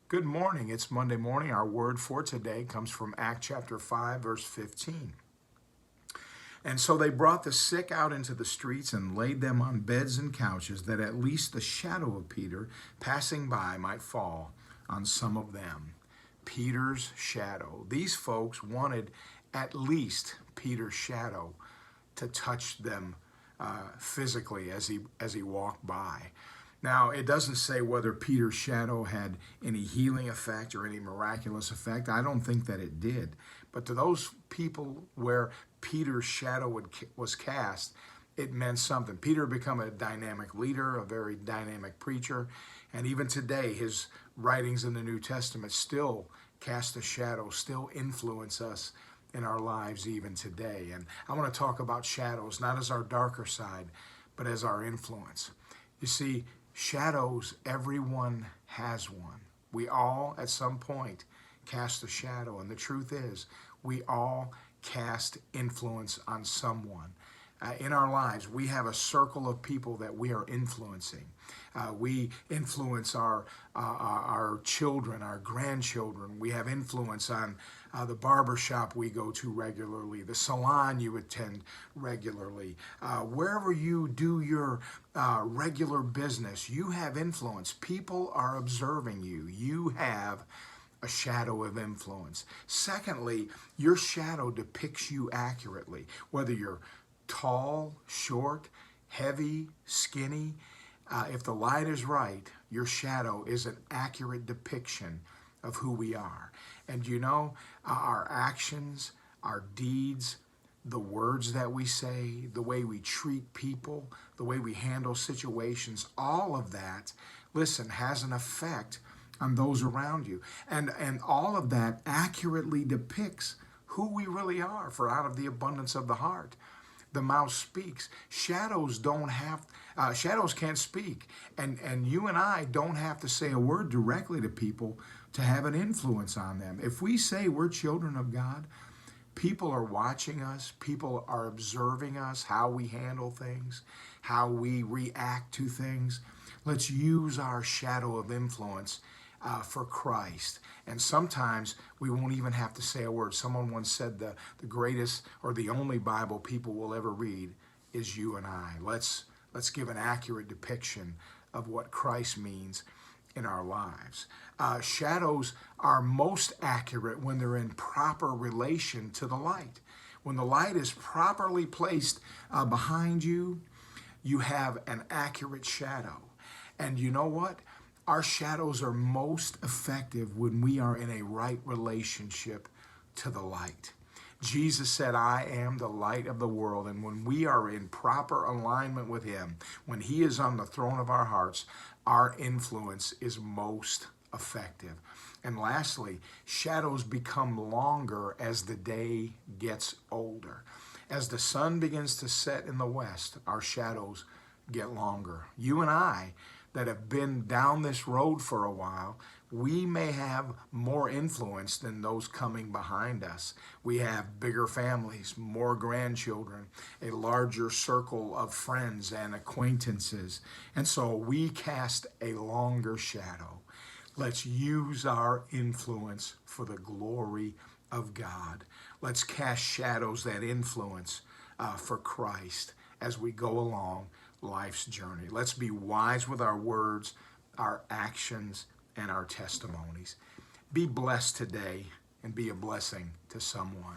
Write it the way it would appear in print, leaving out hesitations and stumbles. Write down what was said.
Good morning. It's Monday morning. Our word for today comes from Acts chapter 5, verse 15. And so they brought the sick out into the streets and laid them on beds and couches, that at least the shadow of Peter passing by might fall on some of them. Peter's shadow. These folks wanted at least Peter's shadow to touch them physically as he walked by. Now, it doesn't say whether Peter's shadow had any healing effect or any miraculous effect. I don't think that it did. But to those people where Peter's shadow was cast, it meant something. Peter had become a dynamic leader, a very dynamic preacher, and even today his writings in the New Testament still cast a shadow, still influence us in our lives even today. And I want to talk about shadows, not as our darker side, but as our influence. You see, shadows, everyone has one. We all, at some point, cast a shadow. And the truth is, we all cast influence on someone. In our lives, we have a circle of people that we are influencing. We influence our children, our grandchildren. We have influence on the barber shop we go to regularly, the salon you attend regularly. Wherever you do your regular business, you have influence. People are observing you. You have a shadow of influence. Secondly, your shadow depicts you accurately, whether you're tall, short, heavy, skinny. If the light is right, your shadow is an accurate depiction of who we are. And you know, our actions, our deeds, the words that we say, the way we treat people, the way we handle situations, all of that, listen, has an effect on those around you. And all of that accurately depicts who we really are, for out of the abundance of the heart, the mouth speaks. Shadows can't speak. And you and I don't have to say a word directly to people to have an influence on them. If we say we're children of God, people are watching us, people are observing us, how we handle things, how we react to things. Let's use our shadow of influence for Christ. And sometimes we won't even have to say a word. Someone once said the greatest or the only Bible people will ever read is you and I. Let's give an accurate depiction of what Christ means in our lives. Shadows are most accurate when they're in proper relation to the light. When the light is properly placed behind you, you have an accurate shadow. And you know what? Our shadows are most effective when we are in a right relationship to the light. Jesus said, I am the light of the world. And when we are in proper alignment with him, when he is on the throne of our hearts, our influence is most effective. And lastly, shadows become longer as the day gets older. As the sun begins to set in the west, our shadows get longer. You and I that have been down this road for a while, we may have more influence than those coming behind us. We have bigger families, more grandchildren, a larger circle of friends and acquaintances. And so we cast a longer shadow. Let's use our influence for the glory of God. Let's cast shadows that influence for Christ as we go along life's journey. Let's be wise with our words, our actions, and our testimonies. Be blessed today and be a blessing to someone.